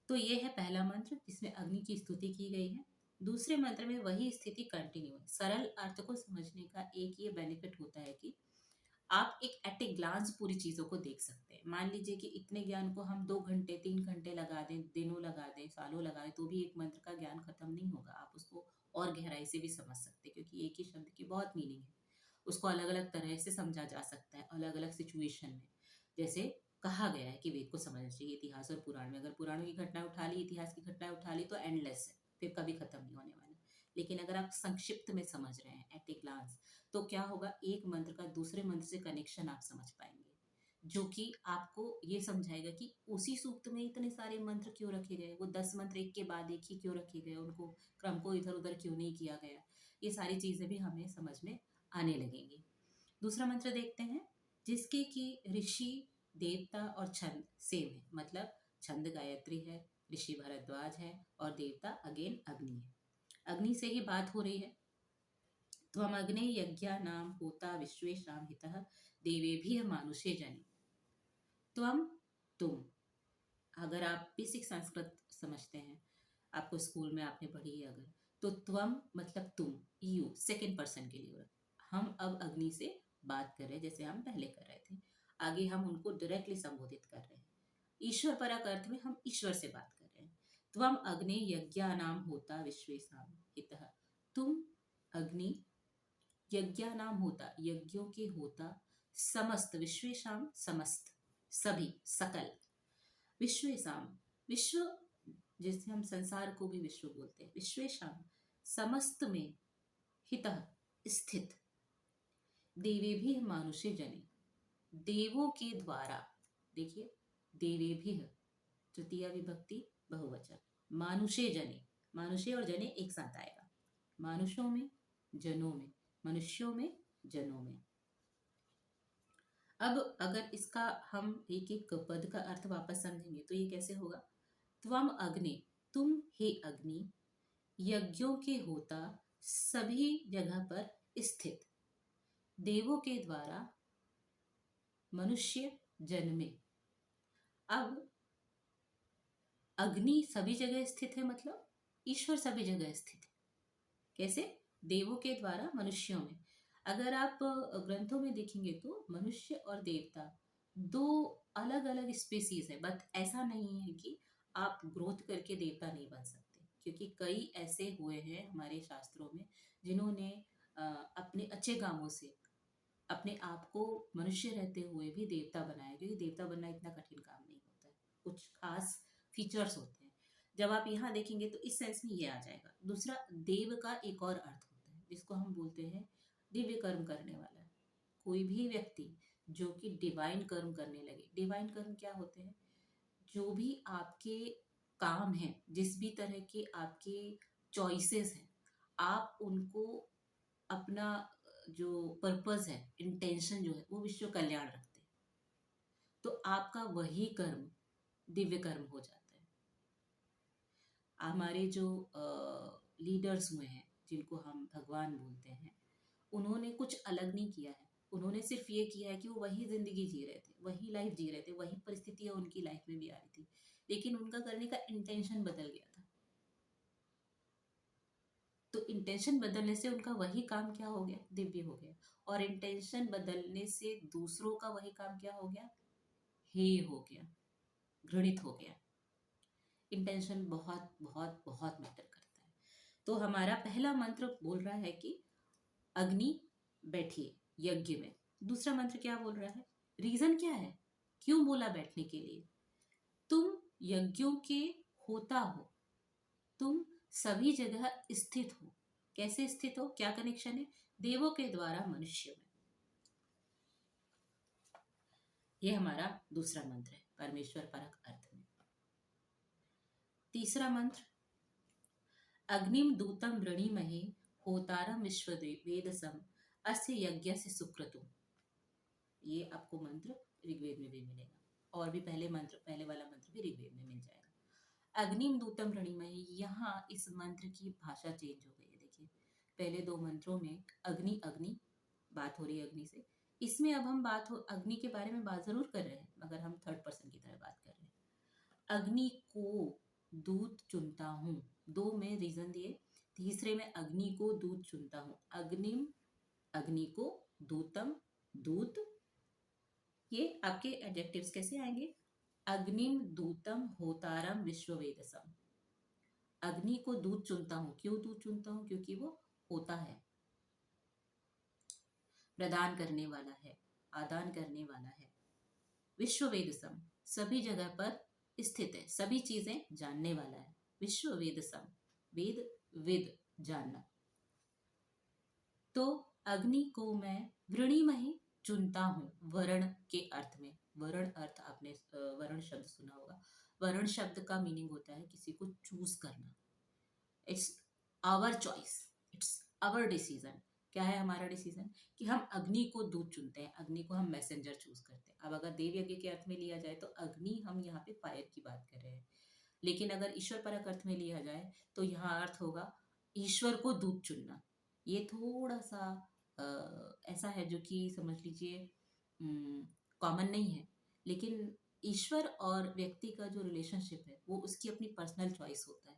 तो ये है पहला मंत्र जिसमें अग्नि की स्तुति की गई है। दूसरे मंत्र में वही स्थिति कंटिन्यू है। सरल अर्थ को समझने का एक ये बेनिफिट होता है कि आप एक एट ए ग्लांस पूरी चीजों को देख सकते हैं। मान लीजिए कि इतने ज्ञान को हम 2 घंटे 3 घंटे लगा दें, दिनों लगा दें, सालों लगा दें, तो भी एक मंत्र का ज्ञान खत्म नहीं होगा। आप उसको और गहराई से भी समझ सकते हैं, क्योंकि एक ही शब्द की बहुत मीनिंग है। उसको अलग अलग तरह से समझा जा सकता है, अलग अलग सिचुएशन में। जैसे कहा गया है कि वेद को समझना चाहिए इतिहास और पुराण में। अगर पुराणों की घटना उठा ली, इतिहास की घटना उठा ली, तो एंडलेस है, फिर कभी खत्म नहीं होने वाला। लेकिन अगर आप संक्षिप्त में समझ रहे हैं एट ए ग्लांस, तो क्या होगा, एक मंत्र का दूसरे मंत्र से कनेक्शन आप समझ पाएंगे, जो कि आपको ये समझाएगा कि उसी सूक्त में इतने सारे मंत्र क्यों रखे गए, वो 10 मंत्र एक के बाद एक ही क्यों रखे गए, उनको क्रम को इधर उधर क्यों नहीं किया गया। ये सारी चीजें भी हमें समझ में आने लगेंगी। दूसरा मंत्र देखते हैं, जिसके कि ऋषि, देवता और छंद सेम है। मतलब छंद गायत्री है, ऋषि भरद्वाज है और देवता अगेन अग्नि है। अग्नि से ही बात हो रही है। त्वम अग्ने यज्ञानां होता विश्वेषां हितः, देवेभिः मानुषे जनि। त्वम, तुम। अगर आप बेसिक संस्कृत समझते हैं, आपको स्कूल में आपने पढ़ी है अगर, तो त्वम मतलब तुम, यू सेकंड पर्सन के लिए हो रहा। हम अब अग्नि से बात कर रहे हैं जैसे हम पहले कर रहे थे। आगे हम उनको डायरेक्टली संबोधित कर रहे हैं। ईश्वर परक अर्थ में हम ईश्वर से बात कर रहे हैं। त्वम अग्नि यज्ञानाम होता विश्वेषाम हितः। तुम अग्नि यज्ञानाम होता, यज्ञों के होता, समस्त विश्वेषाम समस्त, सभी सकल, विश्वेषाम विश्व, जैसे हम संसार को भी विश्व बोलते हैं, विश्वेषाम समस्त में, हितः स्थित, देवे भी मानुष्य जने, देवों के द्वारा। देखिए देवे भी, तृतीया विभक्ति बहुवचन, मानुषे जने, मानुषे और जने एक साथ आएगा, मानुषों में, जनों में, मनुष्यों में, जनों में। अब अगर इसका हम एक एक पद का अर्थ वापस समझेंगे तो ये कैसे होगा। त्वम अग्नि, तुम हे अग्नि, यज्ञों के होता, सभी जगह पर स्थित, देवों के द्वारा मनुष्य जन्मे। अब अग्नि सभी जगह स्थित है, मतलब ईश्वर सभी जगह स्थित है। कैसे? देवों के द्वारा मनुष्यों में। अगर आप ग्रंथों में देखेंगे तो मनुष्य और देवता दो अलग अलग स्पीसीज है, बट ऐसा नहीं है कि आप ग्रोथ करके देवता नहीं बन सकते, क्योंकि कई ऐसे हुए हैं हमारे शास्त्रों में जिन्होंने अपने अच्छे कामों से अपने आप को मनुष्य रहते हुए भी देवता बनाया, क्योंकि देवता बनना इतना कठिन काम नहीं होता है, कुछ खास फीचर्स होते हैं। जब आप यहाँ देखेंगे तो इस सेंस में ये आ जाएगा। दूसरा, देव का एक और अर्थ होता है जिसको हम बोलते हैं दिव्य कर्म करने वाला। कोई भी व्यक्ति जो कि डिवाइन कर्म करने लगे। डिवाइन कर्म क्या होते हैं? जो भी आपके काम हैं, जिस भी तरह के आपके चॉइसेस हैं, आप उनको अपना जो पर्पस है, इंटेंशन जो है, वो विश्व कल्याण रखते हैं, तो आपका वही कर्म दिव्य कर्म हो जाता है। हमारे जो लीडर्स हुए हैं जिनको हम भगवान बोलते हैं, उन्होंने कुछ अलग नहीं किया है। उन्होंने सिर्फ ये किया है कि वो वही जिंदगी जी रहे थे, वही लाइफ जी रहे थे, वही परिस्थितियां उनकी लाइफ में भी आ रही थी, लेकिन उनका करने का इंटेंशन बदल गया था। तो इंटेंशन बदलने से उनका वही काम क्या हो गया? दिव्य हो गया। और इंटेंशन बदलने से दूसरों का वही काम क्या हो गया? हेय हो गया, घृणित हो गया। इंटेंशन बहुत बहुत बहुत मैटर करता है। तो हमारा पहला मंत्र बोल रहा है कि अग्नि बैठिए यज्ञ में। दूसरा मंत्र क्या बोल रहा है? रीजन क्या है, क्यों बोला बैठने के लिए? तुम यज्ञों के होता हो, तुम सभी जगह स्थित हो। कैसे स्थित हो? क्या कनेक्शन है? देवों के द्वारा मनुष्य में। यह हमारा दूसरा मंत्र है परमेश्वर परक अर्थ में। तीसरा मंत्र, अग्निम दूतम वृणीमहे होतारम विश्ववेदसम अस्य यज्ञस्य सुक्रतुम। ये आपको मंत्र ऋग्वेद में भी मिलेगा, और भी पहले वाला मंत्र भी ऋग्वेद में मिल जाएगा। अग्निम दूतम वृणीमहे, यहाँ इस मंत्र की भाषा चेंज हो गई है। देखिए, पहले दो मंत्रों में अग्नि अग्नि बात हो रही है अग्नि से, इसमें अब हम अग्नि के बारे में बात जरूर कर रहे हैं, मगर हम थर्ड पर्सन की तरह बात कर रहे हैं। अग्नि को दूत चुनता हूँ, दो में रीजन दिए। तीसरे में अग्नि को दूत चुनता हूँ। अग्निम, अग्नि को, दूतम, दूत। ये आपके एडजेक्टिव्स कैसे आएंगे? अग्निम दूतम होतारम विश्ववेदसम। अग्नि को दूत चुनता हूँ। क्यों दूत चुनता हूँ? क्योंकि वो होता है, प्रदान करने वाला है, आदान करने वाला है। विश्ववेदसम, सभी जगह पर स्थित है, सभी चीजें जानने वाला है। विश्ववेदसम, वेद, वेद जानना। तो अग्नि को मैं वृणीमहि चुनता हूँ, वर्ण के अर्थ में। वर्ण अर्थ आपने वर्ण शब्द सुना होगा। वर्ण शब्द का मीनिंग होता है किसी को चूज करना। It's our choice, it's our decision. क्या है हमारा डिसीजन? कि हम अग्नि को दूत चुनते हैं, अग्नि को हम मैसेंजर चूज करते हैं। अब अगर देव यज्ञ के अर्थ में लिया जाए तो अग्नि, हम यहाँ पे फायर की बात कर रहे हैं। लेकिन अगर ईश्वर परक अर्थ में लिया जाए तो यहाँ अर्थ होगा ईश्वर को दूत चुनना। ये थोड़ा सा ऐसा है जो कि समझ लीजिए कॉमन नहीं है, लेकिन ईश्वर और व्यक्ति का जो रिलेशनशिप है वो उसकी अपनी पर्सनल चॉइस होता है।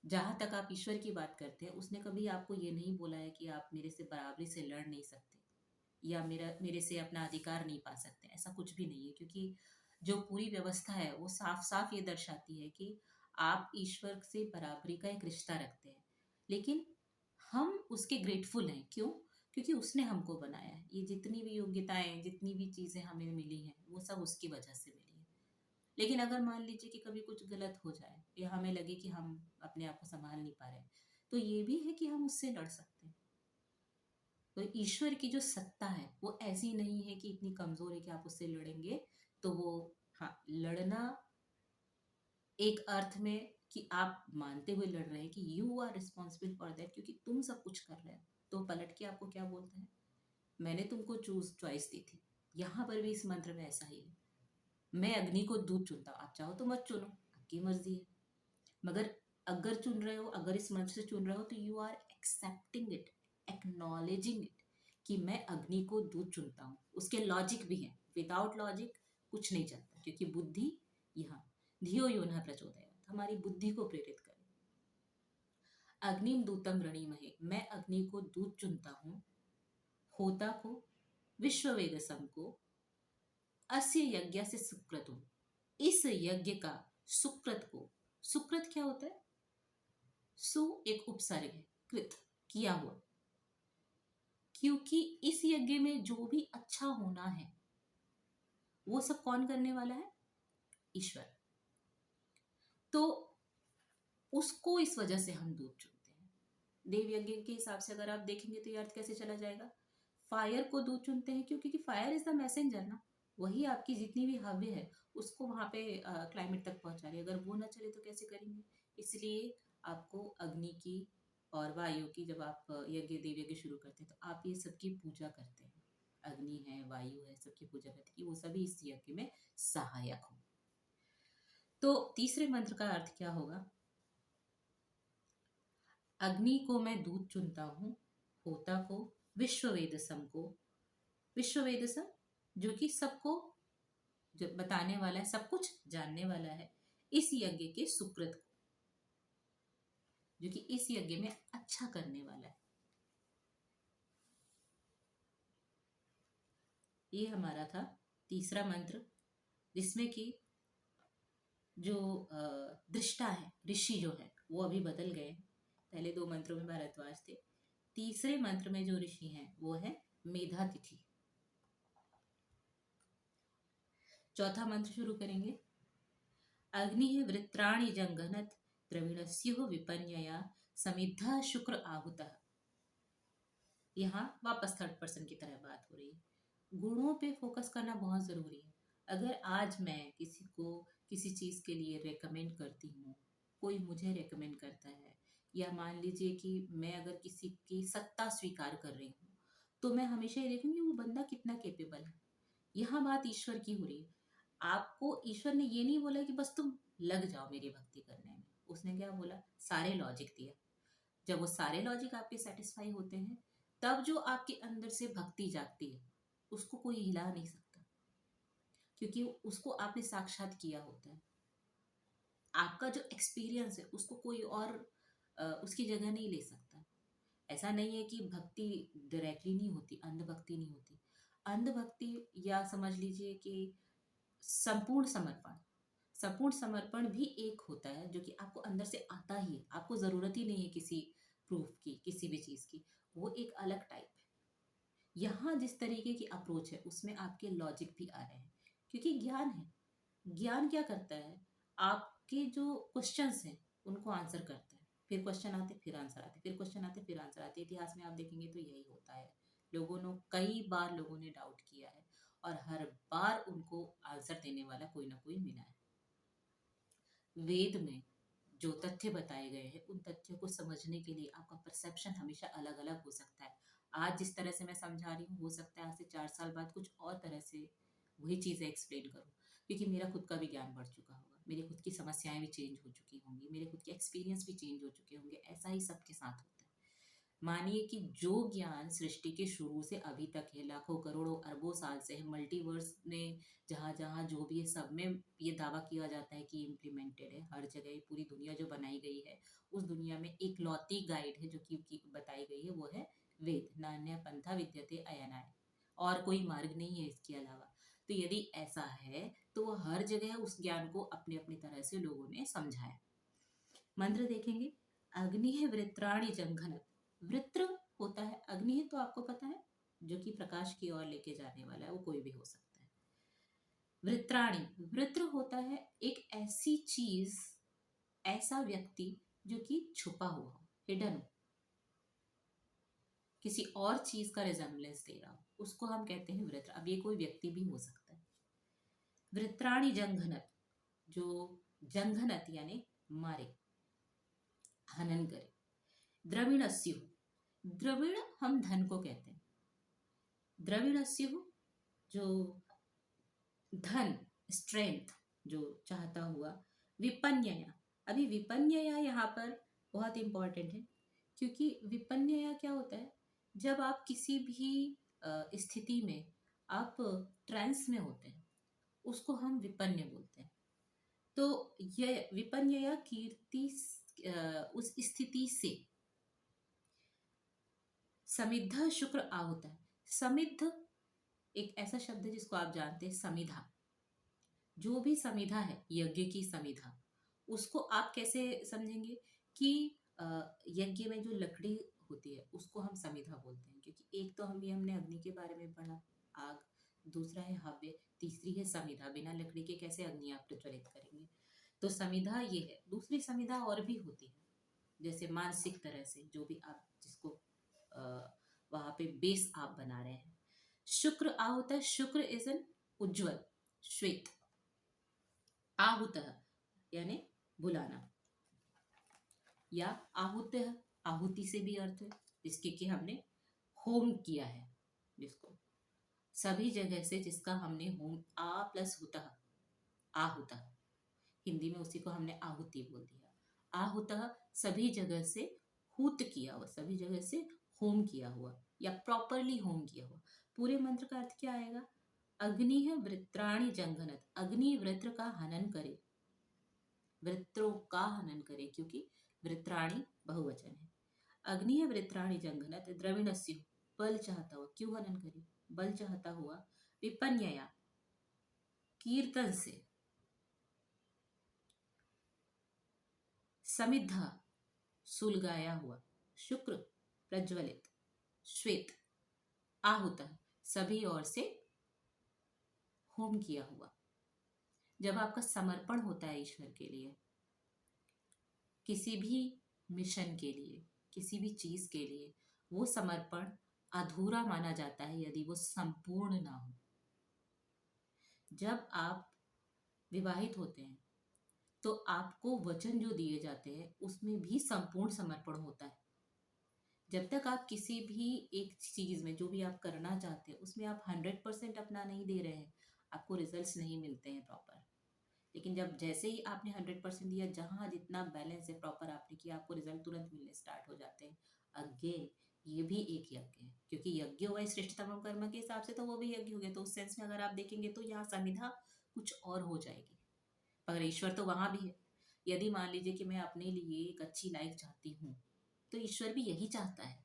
जहां तक आप ईश्वर की बात करते हैं, उसने कभी आपको ये नहीं बोला है कि आप मेरे से बराबरी से लड़ नहीं सकते या मेरे से अपना अधिकार नहीं पा सकते। ऐसा कुछ भी नहीं है, क्योंकि जो पूरी व्यवस्था है वो साफ साफ ये दर्शाती है कि आप ईश्वर से बराबरी का एक रिश्ता रखते हैं। लेकिन हम उसके ग्रेटफुल हैं। क्यों? क्योंकि उसने हमको बनाया है। ये जितनी भी योग्यताएं, जितनी भी चीजें हमें मिली हैं, वो सब उसकी वजह से मिली है। लेकिन अगर मान लीजिए कि कभी कुछ गलत हो जाए या हमें लगे कि हम अपने आप को संभाल नहीं पा रहे, तो ये भी है कि हम उससे लड़ सकते हैं। तो ईश्वर की जो सत्ता है वो ऐसी नहीं है कि इतनी कमजोर है कि आप उससे लड़ेंगे तो वो, हाँ, लड़ना एक अर्थ में कि आप मानते हुए लड़ रहे हैं कि you are responsible for that, क्योंकि तुम सब कुछ कर रहे हो। तो पलट के आपको क्या बोलता है? मैंने तुमको चॉइस दी थी। यहाँ पर भी इस मंत्र में ऐसा ही है। मैं अग्नि को दूत चुनता हूँ, आप चाहो तो मत चुनो, आपकी मर्जी है। मगर अगर चुन रहे हो, अगर इस मंत्र से चुन रहे हो, तो you are accepting it, acknowledging it कि मैं अग्नि को दूत चुनता हूँ। उसके लॉजिक भी है। विदाउट लॉजिक कुछ नहीं चलता, क्योंकि बुद्धि यहाँ धियो यो न प्रचोदयात्, हमारी बुद्धि को प्रेरित करे। अग्निम दूतम रणीमहे, मैं अग्नि को दूत चुनता हूँ, होता को, विश्ववेदसम को, अस्य यज्ञ से सुक्रतुम, इस यज्ञ का, सुक्रत को, सुक्रत क्या होता है? सु एक उपसर्ग है, कृत किया हुआ, क्योंकि इस यज्ञ में जो भी अच्छा होना है वो सब कौन करने वाला है? ईश्वर। तो उसको इस वजह से हम दूत चुनते हैं। देव यज्ञ के हिसाब से अगर आप देखेंगे तो ये अर्थ कैसे चला जाएगा? फायर को दूत चुनते हैं क्योंकि फायर इज द मैसेंजर ना, वही आपकी जितनी भी हव्य है उसको वहां पे क्लाइमेट तक पहुंचा रही है। अगर वो ना चले तो कैसे करेंगे? इसलिए आपको अग्नि की और वायु की, जब आप यज्ञ देव यज्ञ शुरू करते हैं तो आप ये सबकी पूजा करते हैं। अग्नि है, वायु है, सबकी पूजा करते हैं कि वो सभी इस यज्ञ में सहायक हो। तो तीसरे मंत्र का अर्थ क्या होगा? अग्नि को मैं दूत चुनता हूँ, होता को, विश्ववेदसम को, विश्ववेदसम जो कि सबको जो बताने वाला है, सब कुछ जानने वाला है, इस यज्ञ के सुकृत को, जो कि इस यज्ञ में अच्छा करने वाला है। ये हमारा था तीसरा मंत्र, जिसमें कि जो दृष्टा है, ऋषि जो है वो अभी बदल गए। पहले दो मंत्रों में भारद्वाज थे, तीसरे मंत्र में जो ऋषि हैं वो है मेधातिथि। चौथा मंत्र शुरू करेंगे। अग्नि वृत्राणि जंगनत द्रविणस्युः विपन्यया समिद्धा शुक्र आहुतः। यहाँ वापस थर्ड पर्सन की तरह बात हो रही है। गुणों पे फोकस करना बहुत जरूरी है। अगर आज मैं किसी को किसी चीज के लिए रेकमेंड करती हूँ, कोई मुझे रेकमेंड करता है, या मान लीजिए कि मैं अगर किसी की सत्ता स्वीकार कर रही हूँ, तो मैं हमेशा ये देखूंगी वो बंदा कितना केपेबल है। यहाँ बात ईश्वर की हो रही है। आपको ईश्वर ने ये नहीं बोला कि बस तुम लग जाओ मेरी भक्ति करने में। उसने क्या बोला? सारे लॉजिक दिया। जब वो सारे लॉजिक आपके सेटिस्फाई होते हैं, तब जो आपके अंदर से भक्ति जागती है उसको कोई हिला नहीं सकता, क्योंकि उसको आपने साक्षात किया होता है। आपका जो एक्सपीरियंस है उसको कोई और उसकी जगह नहीं ले सकता। ऐसा नहीं है कि भक्ति डायरेक्टली नहीं होती, अंधभक्ति नहीं होती। अंधभक्ति, या समझ लीजिए कि संपूर्ण समर्पण, संपूर्ण समर्पण भी एक होता है जो कि आपको अंदर से आता ही है। आपको जरूरत ही नहीं है किसी प्रूफ की, किसी भी चीज की। वो एक अलग टाइप है। यहाँ जिस तरीके की अप्रोच है उसमें आपके लॉजिक भी आ रहे हैं, क्योंकि ज्ञान है। ज्ञान क्या करता है? आपके जो क्वेश्चंस हैं उनको आंसर करता है। फिर क्वेश्चन आते, फिर आंसर आते, फिर क्वेश्चन आते, फिर आंसर आते। इतिहास में आप देखेंगे तो यही होता है। कई बार लोगों ने डाउट किया है और हर बार उनको आंसर देने वाला कोई ना कोई मिला है। वेद में जो तथ्य बताए गए हैं उन तथ्यों को समझने के लिए आपका परसेप्शन हमेशा अलग अलग हो सकता है। आज जिस तरह से मैं समझा रही हूँ, हो सकता है आज से 4 साल बाद कुछ और तरह से वही चीज़ें एक्सप्लेन करूँ, क्योंकि मेरा खुद का भी ज्ञान बढ़ चुका होगा, मेरी खुद की समस्याएं भी चेंज हो चुकी होंगी, मेरे खुद के एक्सपीरियंस भी चेंज हो चुके होंगे। ऐसा ही सबके साथ होता है। मानिए कि जो ज्ञान सृष्टि के शुरू से अभी तक है, लाखों करोड़ों अरबों साल से है, मल्टीवर्स में जहाँ जहाँ जो भी है सब में ये दावा किया जाता है कि इम्प्लीमेंटेड है। हर जगह पूरी दुनिया जो बनाई गई है उस दुनिया में एक लौती गाइड है जो कि बताई गई है, वो है वेद। नान्य पंथा विद्यते अयनाय, और कोई मार्ग नहीं है इसके अलावा। तो यदि ऐसा है तो वो हर जगह उस ज्ञान को अपने अपनी तरह से लोगों ने समझाया। मंत्र देखेंगे। अग्नि है वृत्राणि जंघन। वृत्र होता है, अग्नि है तो आपको पता है जो कि प्रकाश की ओर लेके जाने वाला है, वो कोई भी हो सकता है। वृत्राणि, वृत्र होता है एक ऐसी चीज, ऐसा व्यक्ति जो कि छुपा हुआ हो, हिडन हो, किसी और चीज का रिजेम्बलेंस दे रहा हो, उसको हम कहते हैं वृत्र। अब ये कोई व्यक्ति भी हो सकता है। वृत्राणि जंघनत, जो जंघनत यानी मारे, हनन करे। द्रविणस्यु, द्रविण हम धन को कहते हैं। द्रविणस्यु जो धन, स्ट्रेंथ जो चाहता हुआ। विपन्यया, अभी विपन्यया यहाँ पर बहुत इंपॉर्टेंट है, क्योंकि विपन्यया क्या होता है? जब आप किसी भी स्थिति में आप ट्रांस में होते हैं उसको हम विपन्य बोलते हैं। तो यह विपन्यया कीर्ति उस स्थिति से समिद्ध शुक्र आहुत है। समिद्ध एक ऐसा शब्द है जिसको आप जानते हैं, समिधा। जो भी समिधा है, यज्ञ की समिधा, उसको आप कैसे समझेंगे कि अ, यज्ञ में जो लकड़ी होती है उसको हम समिधा बोलते हैं, क्योंकि एक तो हमने अग्नि के बारे में पढ़ा, आग, दूसरा है हव्य, तीसरी है समिधा। बिना लकड़ी के कैसे अग्नि आप प्रज्वलित करेंगे? तो समिधा ये है। दूसरी समिधा और भी होती है, जैसे मानसिक तरह से जो भी आप जिसको वहां पे बेस आप बना रहे हैं। शुक्र आहुत है। शुक्र इज एन उज्ज्वल, श्वेत। आहुत यानी बुलाना, या आहुत, आहुति से भी अर्थ है, जिसके कि हमने होम किया है, जिसको सभी जगह से जिसका हमने होम, आ प्लस हुता, आहुत, हिंदी में उसी को हमने आहुति बोल दिया। आहुत सभी जगह से हुत किया हुआ, सभी जगह से होम किया हुआ या प्रॉपरली होम किया हुआ। पूरे मंत्र का अर्थ क्या आएगा? अग्नि है वृत्राणि जंघनत, अग्नि वृत्र का हनन करे, वृत्रों का हनन करे, क्योंकि वृत्राणि बहुवचन है। अग्नि है वृत्राणि जंघनत द्रविणस्य, बल चाहता हुआ, क्यों हनन करे? बल चाहता हुआ। विपन्यया, कीर्तन से। समिद्धा, सुलगाया हुआ। शुक्र, प्रज्वलित। श्वेत, आहुत, सभी ओर से होम किया हुआ। जब आपका समर्पण होता है ईश्वर के लिए, किसी भी मिशन के लिए, किसी भी चीज के लिए, वो समर्पण अधूरा माना जाता है यदि वो संपूर्ण ना हो। जब आप विवाहित होते हैं तो आपको वचन जो दिए जाते हैं उसमें भी संपूर्ण समर्पण होता है। जब तक आप किसी भी एक चीज में जो भी आप करना चाहते हैं उसमें आप 100% अपना नहीं दे रहे हैं, आपको रिजल्ट्स नहीं मिलते हैं प्रॉपर। लेकिन जब जैसे ही आपने 100% दिया, जहाँ जितना बैलेंस है प्रॉपर आपने किया, आपको रिजल्ट तुरंत मिलने स्टार्ट हो जाते हैं। अगेन ये भी एक यज्ञ है, क्योंकि यज्ञ हुआ श्रेष्ठतम कर्म के हिसाब से, तो वो भी यज्ञ हो गया। तो उस सेंस में अगर आप देखेंगे तो यहाँ समिधा कुछ और हो जाएगी, पर ईश्वर तो वहां भी है। यदि मान लीजिए कि मैं अपने लिए एक अच्छी लाइफ चाहती हूँ, तो ईश्वर भी यही चाहता है।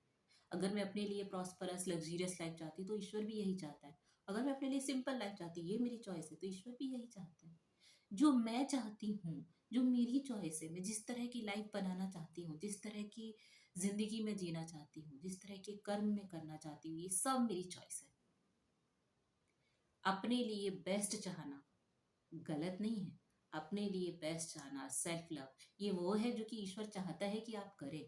अगर मैं अपने लिए प्रॉस्परस लग्जरियस लाइफ चाहती हूँ तो ईश्वर भी यही चाहता है। अगर मैं अपने लिए सिंपल लाइफ चाहती हूँ, ये मेरी चॉइस है, तो ईश्वर भी यही चाहता है। जो मैं चाहती हूँ, जो मेरी चॉइस है, मैं जिस तरह की लाइफ बनाना चाहती हूँ, जिस तरह की जिंदगी में जीना चाहती हूँ, जिस तरह के कर्म में करना चाहती हूँ, ये सब मेरी चॉइस है। अपने लिए बेस्ट चाहना गलत नहीं है। अपने लिए बेस्ट चाहना, सेल्फ लव, ये वो है जो कि ईश्वर चाहता है कि आप करें।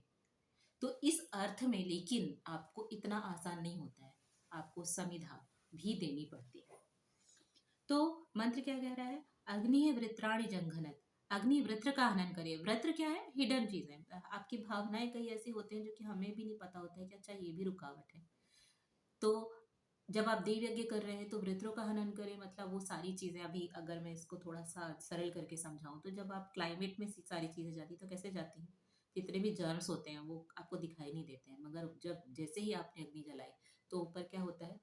तो इस अर्थ में लेकिन आपको इतना आसान नहीं होता है, आपको समिधा भी देनी पड़ती है। तो मंत्र क्या कह रहा है? अग्नि है वृत्राणि जंघनत, अग्नि वृत्र का हनन करे। वृत्र क्या है? हिडन चीज है। आपकी भावनाएं कई ऐसी होते हैं जो कि हमें भी नहीं पता होता है कि अच्छा ये भी रुकावट है। तो जब आप देव यज्ञ कर रहे हैं तो वृत्रों का हनन करें, मतलब वो सारी चीजें, अभी अगर मैं इसको थोड़ा सा सरल करके समझाऊं तो जब आप क्लाइमेट में सारी चीजें जाती तो कैसे जाती हैं? जितने भी जर्म्स होते हैं वो आपको दिखाई नहीं देते हैं, मगर जब जैसे ही आपने अग्नि जलाई तो ऊपर क्या होता है?